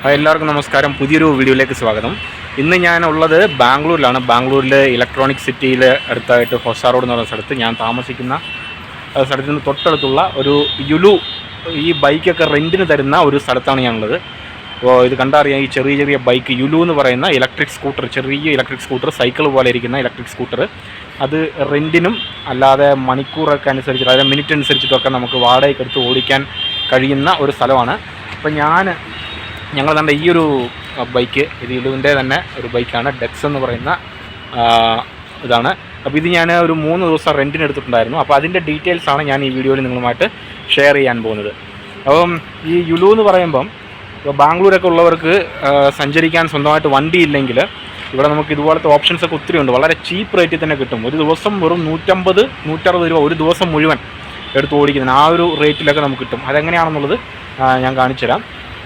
എല്ലാവർക്കും നമസ്കാരം. പുതിയൊരു വീഡിയോയിലേക്ക് സ്വാഗതം. ഇന്ന് ഞാനുള്ളത് ബാംഗ്ലൂരിലാണ്. ബാംഗ്ലൂരിൽ ഇലക്ട്രോണിക് സിറ്റിയിൽ അടുത്തായിട്ട് ഹൊസ റോഡ് എന്ന് പറയുന്ന സ്ഥലത്ത്, ഞാൻ താമസിക്കുന്ന സ്ഥലത്തിന് തൊട്ടടുത്തുള്ള ഒരു യുലു ഈ ബൈക്കൊക്കെ റെൻറ്റിന് തരുന്ന ഒരു സ്ഥലത്താണ് ഞാനുള്ളത്. അപ്പോൾ ഇത് കണ്ടറിയാം, ഈ ചെറിയ ചെറിയ ബൈക്ക് യുലു എന്ന് പറയുന്ന ഇലക്ട്രിക് സ്കൂട്ടർ, ചെറിയ ഇലക്ട്രിക് സ്കൂട്ടർ, സൈക്കിൾ പോലെ ഇരിക്കുന്ന ഇലക്ട്രിക് സ്കൂട്ടർ, അത് റെൻറ്റിനും അല്ലാതെ മണിക്കൂറൊക്കെ അനുസരിച്ചിട്ട്, അതായത് മിനിറ്റ് അനുസരിച്ചിട്ടൊക്കെ നമുക്ക് വാടകയ്ക്ക് എടുത്ത് ഓടിക്കാൻ കഴിയുന്ന ഒരു സ്ഥലമാണ്. അപ്പോൾ ഞങ്ങൾ കണ്ട ഈ ഒരു ബൈക്ക്, ഇത് യുലുവിൻ്റെ തന്നെ ഒരു ബൈക്കാണ്, ഡെക്സ് എന്ന് പറയുന്ന ഇതാണ്. അപ്പോൾ ഇത് ഞാൻ ഒരു 3 ദിവസം റെൻറ്റിന് എടുത്തിട്ടുണ്ടായിരുന്നു. അപ്പോൾ അതിൻ്റെ ഡീറ്റെയിൽസാണ് ഞാൻ ഈ വീഡിയോയിൽ നിങ്ങളുമായിട്ട് ഷെയർ ചെയ്യാൻ പോകുന്നത്. അപ്പം ഈ യുലു എന്ന് പറയുമ്പം ബാംഗ്ലൂരൊക്കെ ഉള്ളവർക്ക് സഞ്ചരിക്കാൻ സ്വന്തമായിട്ട് വണ്ടി ഇല്ലെങ്കിൽ ഇവിടെ നമുക്ക് ഇതുപോലത്തെ ഓപ്ഷൻസൊക്കെ ഒത്തിരി ഉണ്ട്. വളരെ ചീപ്പ് റേറ്റിൽ തന്നെ കിട്ടും. ഒരു ദിവസം വെറും 150-160 രൂപ ഒരു ദിവസം മുഴുവൻ എടുത്ത് ഓടിക്കുന്നതിന് ആ ഒരു റേറ്റിലൊക്കെ നമുക്ക് കിട്ടും. അതെങ്ങനെയാണെന്നുള്ളത് ഞാൻ കാണിച്ചു തരാം.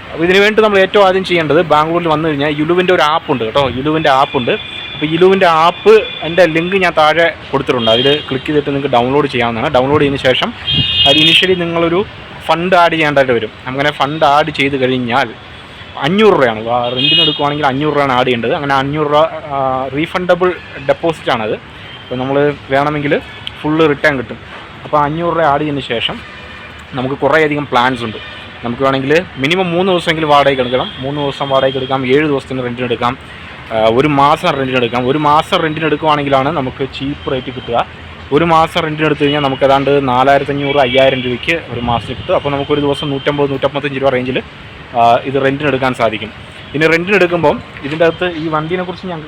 അപ്പോൾ ഇതിന് വേണ്ടി നമ്മൾ ഏറ്റവും ആദ്യം ചെയ്യേണ്ടത്, ബാംഗ്ലൂരിൽ വന്നു കഴിഞ്ഞാൽ യുലുവിൻ്റെ ഒരു ആപ്പുണ്ട് കേട്ടോ, യുലുവിൻ്റെ ആപ്പുണ്ട്. അപ്പോൾ യുലുവിൻ്റെ ആപ്പ് എൻ്റെ ലിങ്ക് ഞാൻ താഴെ കൊടുത്തിട്ടുണ്ട്. അതിൽ ക്ലിക്ക് ചെയ്തിട്ട് നിങ്ങൾക്ക് ഡൗൺലോഡ് ചെയ്യാവുന്നതാണ്. ഡൗൺലോഡ് ചെയ്തതിന് ശേഷം അത് ഇനിഷ്യലി നിങ്ങളൊരു ഫണ്ട് ആഡ് ചെയ്യേണ്ടതായിട്ട് വരും. അങ്ങനെ ഫണ്ട് ആഡ് ചെയ്ത് കഴിഞ്ഞാൽ 500 രൂപയാണ് റെൻറ്റിന് എടുക്കുവാണെങ്കിൽ 500 രൂപയാണ് ആഡ് ചെയ്യേണ്ടത്. അങ്ങനെ 500 രൂപ റീഫണ്ടബിൾ ഡെപ്പോസിറ്റാണത്. അപ്പോൾ നമ്മൾ വേണമെങ്കിൽ ഫുള്ള് റിട്ടേൺ കിട്ടും. അപ്പോൾ 500 രൂപ ആഡ് ചെയ്തതിന് ശേഷം നമുക്ക് കുറേയധികം പ്ലാൻസ് ഉണ്ട്. നമുക്ക് വേണമെങ്കിൽ മിനിമം 3 ദിവസമെങ്കിലും വാടകയ്ക്ക് എടുക്കണം. 3 ദിവസം വാടകയ്ക്ക് എടുക്കാം, 7 ദിവസത്തിന് റെൻറ്റിന് എടുക്കാം, 1 മാസം റെൻറ്റിന് എടുക്കാം. 1 മാസം റെൻറ്റിന് എടുക്കുവാണെങ്കിലാണ് നമുക്ക് ചീപ്പ് റേറ്റ് കിട്ടുക. 1 മാസം റെൻറ്റിന് എടുത്തു കഴിഞ്ഞാൽ നമുക്ക് ഏതാണ്ട് 4500-5000 രൂപയ്ക്ക് ഒരു മാസത്തിൽ കിട്ടും. അപ്പോൾ നമുക്കൊരു ദിവസം 150-155 രൂപ റേഞ്ചിൽ ഇത് റെൻറ്റിന് എടുക്കാൻ സാധിക്കും. ഇനി റെൻറ്റിന് എടുക്കുമ്പം ഇതിൻ്റെ അകത്ത് ഈ വണ്ടീനെക്കുറിച്ച് ഞാൻ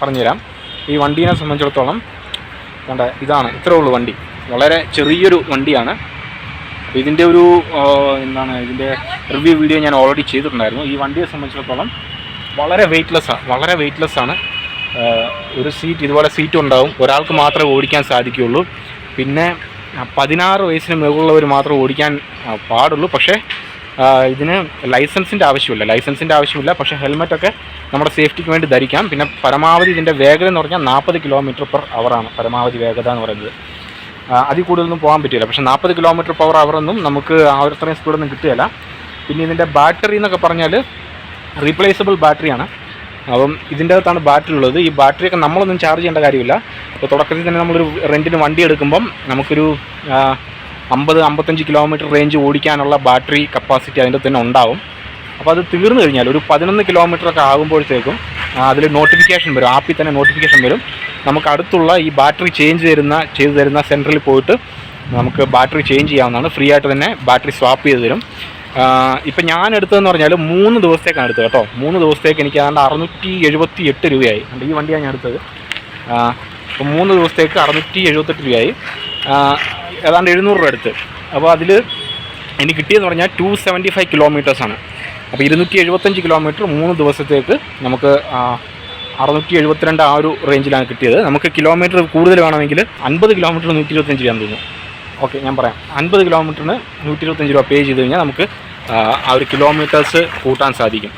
പറഞ്ഞുതരാം. ഈ വണ്ടീനെ സംബന്ധിച്ചിടത്തോളം കണ്ട ഇതാണ്, ഇത്രേ ഉള്ളൂ വണ്ടി. വളരെ ചെറിയൊരു വണ്ടിയാണ്. അപ്പോൾ ഇതിൻ്റെ ഒരു ഇതിൻ്റെ റിവ്യൂ വീഡിയോ ഞാൻ ഓൾറെഡി ചെയ്തിട്ടുണ്ടായിരുന്നു. ഈ വണ്ടിയെ സംബന്ധിച്ചിടത്തോളം വളരെ വെയ്റ്റ്ലെസ് ആണ്. ഒരു സീറ്റ്, ഇതുപോലെ സീറ്റ് ഉണ്ടാവും, ഒരാൾക്ക് മാത്രമേ ഓടിക്കാൻ സാധിക്കുകയുള്ളൂ. പിന്നെ 16 വയസ്സിന് മുകളിലുള്ളവർ മാത്രമേ ഓടിക്കാൻ പാടുള്ളൂ. പക്ഷേ ഇതിന് ലൈസൻസിൻ്റെ ആവശ്യമില്ല. പക്ഷേ ഹെൽമെറ്റൊക്കെ നമ്മുടെ സേഫ്റ്റിക്ക് വേണ്ടി ധരിക്കാം. പിന്നെ പരമാവധി ഇതിൻ്റെ വേഗത എന്ന് പറഞ്ഞാൽ 40 km/h പരമാവധി വേഗത എന്ന് പറയുന്നത്. അതിൽ കൂടുതലൊന്നും പോകാൻ പറ്റില്ല. പക്ഷേ 40 km/h നമുക്ക് അത്രയും സ്പീഡൊന്നും കിട്ടുകയില്ല. പിന്നെ ഇതിൻ്റെ ബാറ്ററി എന്നൊക്കെ പറഞ്ഞാൽ റീപ്ലേസബിൾ ബാറ്ററിയാണ്. അപ്പം ഇതിൻ്റെ അകത്താണ് ബാറ്ററി ഉള്ളത്. ഈ ബാറ്ററിയൊക്കെ നമ്മളൊന്നും ചാർജ് ചെയ്യേണ്ട കാര്യമില്ല. അപ്പോൾ തുടക്കത്തിൽ തന്നെ നമ്മളൊരു റെൻറ്റിന് വണ്ടി എടുക്കുമ്പം നമുക്കൊരു 50-55 km റേഞ്ച് ഓടിക്കാനുള്ള ബാറ്ററി കപ്പാസിറ്റി അതിൻ്റെ തന്നെ ഉണ്ടാവും. അപ്പോൾ അത് തീർന്നു കഴിഞ്ഞാൽ ഒരു 11 km ഒക്കെ ആകുമ്പോഴത്തേക്കും അതിൽ നോട്ടിഫിക്കേഷൻ വരും, ആപ്പിൽ തന്നെ നോട്ടിഫിക്കേഷൻ വരും. നമുക്ക് അടുത്തുള്ള ഈ ബാറ്ററി ചെയ്തു തരുന്ന സെൻറ്ററിൽ പോയിട്ട് നമുക്ക് ബാറ്ററി ചേഞ്ച് ചെയ്യാവുന്നതാണ്. ഫ്രീ ആയിട്ട് തന്നെ ബാറ്ററി സ്വാപ്പ് ചെയ്ത് തരും. ഇപ്പം ഞാൻ എടുത്തതെന്ന് പറഞ്ഞാൽ 3 ദിവസത്തേക്കാണ് എടുത്തത് കേട്ടോ. 3 ദിവസത്തേക്ക് എനിക്ക് ഏതാണ്ട് 678 രൂപയായി. ഈ വണ്ടിയാണ് ഞാൻ എടുത്തത്. അപ്പോൾ 3 ദിവസത്തേക്ക് 678 രൂപയായി, ഏതാണ്ട് 700 രൂപ എടുത്ത്. അപ്പോൾ അതിൽ എനിക്ക് കിട്ടിയെന്ന് പറഞ്ഞാൽ 275 km. അപ്പോൾ 275 km 3 ദിവസത്തേക്ക് നമുക്ക് 672 ആ ഒരു റേഞ്ചിലാണ് കിട്ടിയത്. നമുക്ക് കിലോമീറ്റർ കൂടുതൽ വേണമെങ്കിൽ 50 km 125 രൂപയാണെന്ന് തോന്നുന്നു. ഓക്കെ, ഞാൻ പറയാം. 50 km 125 രൂപ പേ ചെയ്ത് കഴിഞ്ഞാൽ നമുക്ക് ആ ഒരു കിലോമീറ്റേഴ്സ് കൂട്ടാൻ സാധിക്കും.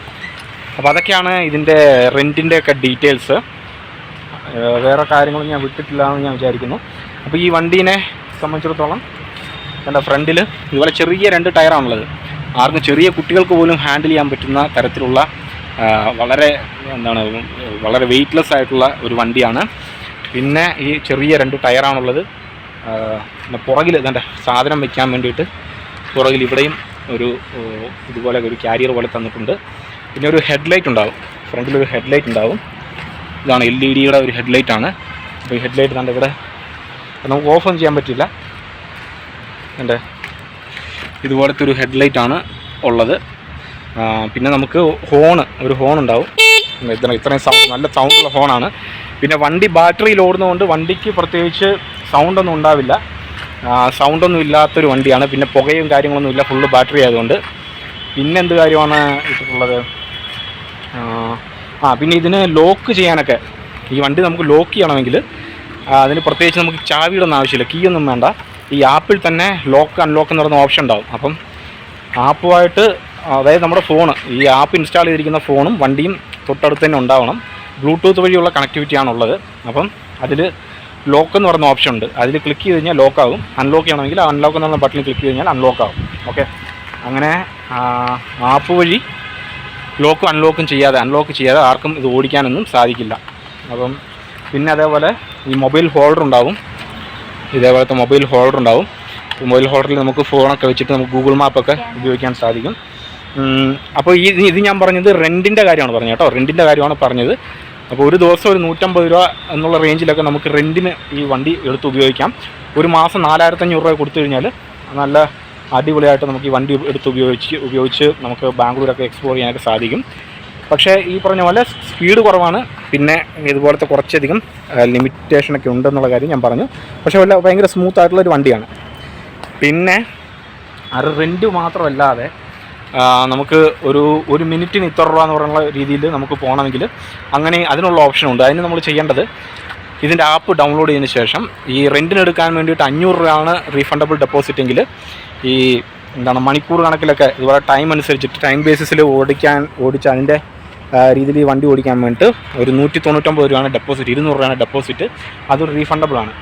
അപ്പോൾ അതൊക്കെയാണ് ഇതിൻ്റെ റെൻറ്റിൻ്റെ ഒക്കെ ഡീറ്റെയിൽസ്. വേറെ കാര്യങ്ങളൊന്നും ഞാൻ വിട്ടിട്ടില്ല എന്ന് ഞാൻ വിചാരിക്കുന്നു. അപ്പോൾ ഈ വണ്ടീനെ സംബന്ധിച്ചിടത്തോളം എൻ്റെ ഫ്രണ്ടിൽ ഇതുപോലെ ചെറിയ 2 ടയറാണുള്ളത്. ആർക്കും, ചെറിയ കുട്ടികൾക്ക് പോലും ഹാൻഡിൽ ചെയ്യാൻ പറ്റുന്ന തരത്തിലുള്ള വളരെ വെയ്റ്റ്ലെസ് ആയിട്ടുള്ള ഒരു വണ്ടിയാണ്. പിന്നെ ഈ ചെറിയ 2 ടയറാണുള്ളത്. പുറകിൽ ഇതിൻ്റെ സാധനം വയ്ക്കാൻ വേണ്ടിയിട്ട് പുറകിൽ ഇവിടെയും ഇതുപോലെ ഒരു കാരിയർ പോലെ തന്നിട്ടുണ്ട്. പിന്നെ ഒരു ഹെഡ്ലൈറ്റ് ഉണ്ടാവും, ഫ്രണ്ടിലൊരു ഹെഡ്ലൈറ്റ് ഉണ്ടാവും. ഇതാണ് LED-യുടെ ഒരു ഹെഡ്ലൈറ്റാണ്. അപ്പോൾ ഈ ഹെഡ്ലൈറ്റ് കണ്ട ഇവിടെ നമുക്ക് ഓഫ് ഒന്നും ചെയ്യാൻ പറ്റില്ല. എൻ്റെ ഇതുപോലത്തെ ഒരു ഹെഡ്ലൈറ്റാണ് ഉള്ളത്. പിന്നെ നമുക്ക് ഒരു ഹോൺ ഉണ്ടാവും. ഇത്രയും നല്ല സൗണ്ടുള്ള ഹോണാണ്. പിന്നെ വണ്ടി ബാറ്ററിയിൽ ഓടുന്നതുകൊണ്ട് വണ്ടിക്ക് പ്രത്യേകിച്ച് സൗണ്ടൊന്നും ഉണ്ടാവില്ല. സൗണ്ടൊന്നും ഇല്ലാത്തൊരു വണ്ടിയാണ്. പിന്നെ പുകയും കാര്യങ്ങളൊന്നും ഇല്ല, ഫുള്ള് ബാറ്ററി ആയതുകൊണ്ട്. പിന്നെ എന്ത് കാര്യമാണ് ഇട്ടിട്ടുള്ളത്? പിന്നെ ഇതിന് ലോക്ക് ചെയ്യാനൊക്കെ, ഈ വണ്ടി നമുക്ക് ലോക്ക് ചെയ്യണമെങ്കിൽ അതിന് പ്രത്യേകിച്ച് നമുക്ക് ചാവിയുടെ ഒന്നും ആവശ്യമില്ല, കീ ഒന്നും വേണ്ട. ഈ ആപ്പിൽ തന്നെ ലോക്ക് അൺലോക്ക് എന്ന് പറയുന്ന ഓപ്ഷൻ ഉണ്ടാവും. അപ്പം ആപ്പുമായിട്ട്, അതായത് നമ്മുടെ ഫോണ്, ഈ ആപ്പ് ഇൻസ്റ്റാൾ ചെയ്തിരിക്കുന്ന ഫോണും വണ്ടിയും തൊട്ടടുത്ത് തന്നെ ഉണ്ടാവണം. ബ്ലൂടൂത്ത് വഴിയുള്ള കണക്ടിവിറ്റിയാണുള്ളത്. അപ്പം അതിൽ ലോക്ക് എന്ന് പറയുന്ന ഓപ്ഷൻ ഉണ്ട്. അതിൽ ക്ലിക്ക് ചെയ്ത് കഴിഞ്ഞാൽ ലോക്കാവും. അൺലോക്ക് ചെയ്യണമെങ്കിൽ അൺലോക്ക് എന്ന് പറയുന്ന ബട്ടണിൽ ക്ലിക്ക് ചെയ്ത് കഴിഞ്ഞാൽ അൺലോക്കാവും. ഓക്കെ, അങ്ങനെ ആപ്പ് വഴി ലോക്കും അൺലോക്ക് ചെയ്യാതെ ആർക്കും ഇത് ഓടിക്കാനൊന്നും സാധിക്കില്ല. അപ്പം പിന്നെ അതേപോലെ ഈ മൊബൈൽ ഹോൾഡർ ഉണ്ടാവും, ഇതേപോലത്തെ മൊബൈൽ ഹോൾഡറിൽ നമുക്ക് ഫോണൊക്കെ വെച്ചിട്ട് നമുക്ക് ഗൂഗിൾ മാപ്പൊക്കെ ഉപയോഗിക്കാൻ സാധിക്കും. അപ്പോൾ ഇത് ഞാൻ പറഞ്ഞത് റെൻറ്റിൻ്റെ കാര്യമാണ് പറഞ്ഞത് കേട്ടോ, റെൻറ്റിൻ്റെ കാര്യമാണ് പറഞ്ഞത്. അപ്പോൾ ഒരു ദിവസം ഒരു 150 രൂപ എന്നുള്ള റേഞ്ചിലൊക്കെ നമുക്ക് റെൻറ്റിന് ഈ വണ്ടി എടുത്ത് ഉപയോഗിക്കാം. ഒരു മാസം 4500 രൂപ കൊടുത്തു കഴിഞ്ഞാൽ നല്ല അടിപൊളിയായിട്ട് നമുക്ക് ഈ വണ്ടി എടുത്ത് ഉപയോഗിച്ച് നമുക്ക് ബാംഗ്ലൂരൊക്കെ എക്സ്പ്ലോർ ചെയ്യാനായിട്ട് സാധിക്കും. പക്ഷേ ഈ പറഞ്ഞ പോലെ സ്പീഡ് കുറവാണ്, പിന്നെ ഇതുപോലത്തെ കുറച്ചധികം ലിമിറ്റേഷനൊക്കെ ഉണ്ടെന്നുള്ള കാര്യം ഞാൻ പറഞ്ഞു. പക്ഷേ ഭയങ്കര സ്മൂത്തായിട്ടുള്ളൊരു വണ്ടിയാണ്. പിന്നെ അത് റെൻറ്റ് മാത്രമല്ലാതെ നമുക്ക് ഒരു മിനിറ്റിന് ഇത്ര രൂപ എന്ന് പറയുന്ന രീതിയിൽ നമുക്ക് പോകണമെങ്കിൽ അങ്ങനെ അതിനുള്ള ഓപ്ഷനുണ്ട്. അതിന് നമ്മൾ ചെയ്യേണ്ടത്, ഇതിൻ്റെ ആപ്പ് ഡൗൺലോഡ് ചെയ്തതിന് ശേഷം ഈ റെൻറ്റിനെടുക്കാൻ വേണ്ടിയിട്ട് 500 രൂപയാണ് റീഫണ്ടബിൾ ഡെപ്പോസിറ്റ് എങ്കിൽ ഈ മണിക്കൂർ കണക്കിലൊക്കെ ഇതുപോലെ ടൈം അനുസരിച്ചിട്ട് ടൈം ബേസിസിൽ ഓടിച്ച് അതിൻ്റെ രീതിയിൽ ഈ വണ്ടി ഓടിക്കാൻ വേണ്ടിയിട്ട് ഒരു 199 രൂപയാണ് ഡെപ്പോസിറ്റ്, 200 രൂപയാണ് ഡെപ്പോസിറ്റ്. അതൊരു റീഫണ്ടബിളാണ്.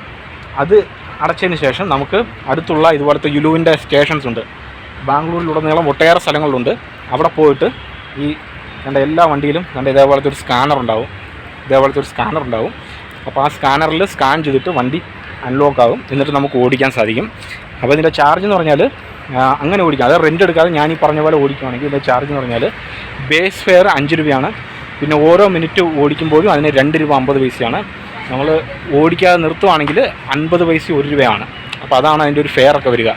അത് അടച്ചതിന് ശേഷം നമുക്ക് അടുത്തുള്ള ഇതുപോലത്തെ യുലുവിൻ്റെ സ്റ്റേഷൻസ് ഉണ്ട് ബാംഗ്ലൂരിലുടനീളം, ഒട്ടേറെ സ്ഥലങ്ങളുണ്ട്. അവിടെ പോയിട്ട് ഈ എല്ലാ വണ്ടിയിലും ഇതേപോലത്തെ ഒരു സ്കാനർ ഉണ്ടാവും. അപ്പോൾ ആ സ്കാനറിൽ സ്കാൻ ചെയ്തിട്ട് വണ്ടി അൺലോക്ക് ആകും, എന്നിട്ട് നമുക്ക് ഓടിക്കാൻ സാധിക്കും. അപ്പോൾ ഇതിൻ്റെ ചാർജ് എന്ന് പറഞ്ഞാൽ അങ്ങനെ ഓടിക്കാം, അതായത് റെൻ്റ് എടുക്കാതെ ഞാൻ ഈ പറഞ്ഞ പോലെ ഓടിക്കുകയാണെങ്കിൽ ഇതിൻ്റെ ചാർജ് എന്ന് പറഞ്ഞാൽ ബേസ് ഫെയർ 5 രൂപയാണ്. പിന്നെ ഓരോ മിനിറ്റ് ഓടിക്കുമ്പോഴും അതിന് 2 രൂപ 50 പൈസയാണ്. നമ്മൾ ഓടിക്കാതെ നിർത്തുവാണെങ്കിൽ 50 പൈസ 1 രൂപയാണ്. അപ്പോൾ അതാണ് അതിൻ്റെ ഒരു ഫെയറൊക്കെ വരിക.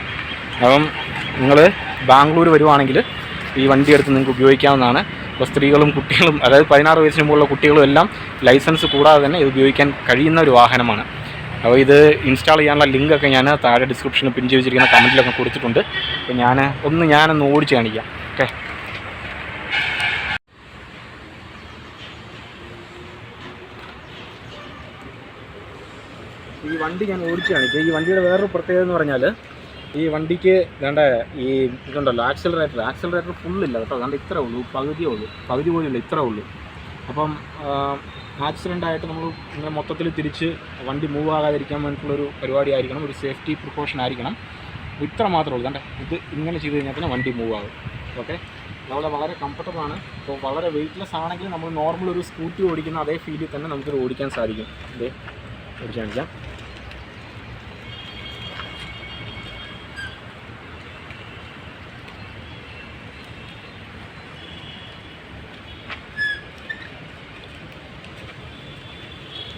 അപ്പം നിങ്ങൾ ബാംഗ്ലൂർ വരുവാണെങ്കിൽ ഈ വണ്ടി എടുത്ത് നിങ്ങൾക്ക് ഉപയോഗിക്കാവുന്നതാണ്. ഇപ്പോൾ സ്ത്രീകളും കുട്ടികളും, അതായത് 16 വയസ്സിന് മുകളിലുള്ള കുട്ടികളും എല്ലാം ലൈസൻസ് കൂടാതെ തന്നെ ഇത് ഉപയോഗിക്കാൻ കഴിയുന്ന ഒരു വാഹനമാണ്. അപ്പോൾ ഇത് ഇൻസ്റ്റാൾ ചെയ്യാനുള്ള ലിങ്കൊക്കെ ഞാൻ താഴെ ഡിസ്ക്രിപ്ഷനിൽ പിൻ ചെയ്ത് വെച്ചിരിക്കുന്ന കമൻറ്റിലൊക്കെ കൊടുത്തിട്ടുണ്ട്. അപ്പോൾ ഞാനൊന്ന് ഓടിച്ച് കാണിക്കാം. ഓക്കെ, ഈ വണ്ടി ഞാൻ ഓടിച്ച് കാണിക്കാം. ഈ വണ്ടിയുടെ വേറൊരു പ്രത്യേകത എന്ന് പറഞ്ഞാൽ ഈ വണ്ടിക്ക് ഈ ഇതുണ്ടല്ലോ ആക്സിലറേറ്റർ ഫുള്ളില്ല കേട്ടോ. അതുകൊണ്ട് ഇത്രേ ഉള്ളൂ, പകുതി പോലും ഇത്രേ ഉള്ളൂ. അപ്പം ആക്സിഡൻ്റ് ആയിട്ട് നമ്മൾ ഇങ്ങനെ മൊത്തത്തിൽ തിരിച്ച് വണ്ടി മൂവ് ആകാതിരിക്കാൻ വേണ്ടിയിട്ടുള്ളൊരു പരിപാടി ആയിരിക്കണം, ഒരു സേഫ്റ്റി പ്രിക്കോഷൻ ആയിരിക്കണം. ഇത്ര മാത്രമേ ഉള്ളൂ. ഇത് ഇങ്ങനെ ചെയ്ത് കഴിഞ്ഞാൽ തന്നെ വണ്ടി മൂവ് ആകും. ഓക്കെ, അതുപോലെ വളരെ കംഫർട്ടബിളാണ്. അപ്പോൾ വളരെ വെയ്റ്റ്ലെസ് ആണെങ്കിൽ നമ്മൾ നോർമൽ ഒരു സ്കൂട്ടി ഓടിക്കുന്ന അതേ ഫീലിൽ തന്നെ നമുക്കിത് ഓടിക്കാൻ സാധിക്കും. ഇത് ഓടിച്ച് കാണിക്കാം.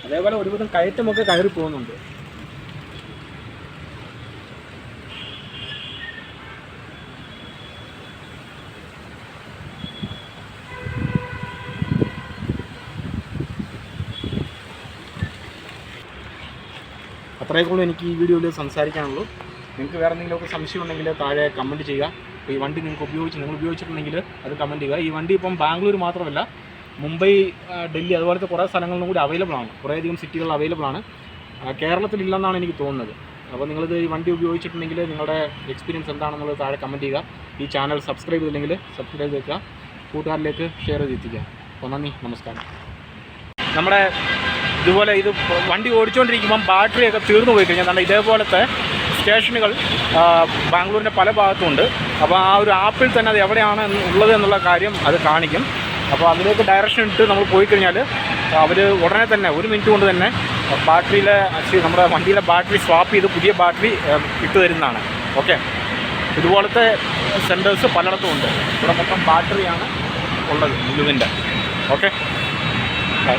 അതേപോലെ ഒരുവിധം കയറ്റമൊക്കെ കയറി പോകുന്നുണ്ട്. അത്രയൊക്കെയുള്ളൂ എനിക്ക് ഈ വീഡിയോയിൽ സംസാരിക്കാനുള്ളൂ. നിങ്ങൾക്ക് വേറെ എന്തെങ്കിലുമൊക്കെ സംശയം ഉണ്ടെങ്കിൽ താഴെ കമൻറ്റ് ചെയ്യുക. അപ്പോൾ ഈ വണ്ടി നിങ്ങൾ ഉപയോഗിച്ചിട്ടുണ്ടെങ്കിൽ അത് കമൻറ്റ് ചെയ്യുക. ഈ വണ്ടി ഇപ്പം ബാംഗ്ലൂർ മാത്രമല്ല, മുംബൈ, ഡൽഹി അതുപോലത്തെ കുറേ സ്ഥലങ്ങളിലും കൂടി അവൈലബിൾ ആണ്. കുറേയധികം സിറ്റികൾ അവൈലബിൾ ആണ്. കേരളത്തിലില്ലെന്നാണ് എനിക്ക് തോന്നുന്നത്. അപ്പോൾ നിങ്ങളിത് ഈ വണ്ടി ഉപയോഗിച്ചിട്ടുണ്ടെങ്കിൽ നിങ്ങളുടെ എക്സ്പീരിയൻസ് എന്താണെന്നുള്ളത് താഴെ കമൻറ്റ് ചെയ്യുക. ഈ ചാനൽ സബ്സ്ക്രൈബ് ചെയ്തില്ലെങ്കിൽ സബ്സ്ക്രൈബ് ചെയ്തേക്കുക, കൂട്ടുകാരിലേക്ക് ഷെയർ ചെയ്തെത്തിക്കുക. അപ്പോൾ നന്ദി, നമസ്കാരം. നമ്മുടെ ഇതുപോലെ ഇത് വണ്ടി ഓടിച്ചുകൊണ്ടിരിക്കുമ്പം ബാറ്ററിയൊക്കെ തീർന്നു പോയി കഴിഞ്ഞാൽ ഇതേപോലത്തെ സ്റ്റേഷനുകൾ ബാംഗ്ലൂരിൻ്റെ പല ഭാഗത്തുമുണ്ട്. അപ്പോൾ ആ ഒരു ആപ്പിൽ തന്നെ അത് എവിടെയാണ് ഉള്ളത് എന്നുള്ള കാര്യം അത് കാണിക്കും. അപ്പോൾ അതിലേക്ക് ഡയറക്ഷൻ ഇട്ട് നമ്മൾ പോയി കഴിഞ്ഞാൽ അവർ ഉടനെ തന്നെ 1 മിനിറ്റ് കൊണ്ട് തന്നെ നമ്മുടെ വണ്ടിയിലെ ബാറ്ററി സ്വാപ്പ് ചെയ്ത് പുതിയ ബാറ്ററി ഇട്ട് തരുന്നതാണ്. ഓക്കെ, ഇതുപോലത്തെ സെൻറ്റേഴ്സ് പലയിടത്തും ഉണ്ട്. ഇവിടെ മൊത്തം ബാറ്ററിയാണ് ഉള്ളത് ലുലുവിൻ്റെ. Okay, by.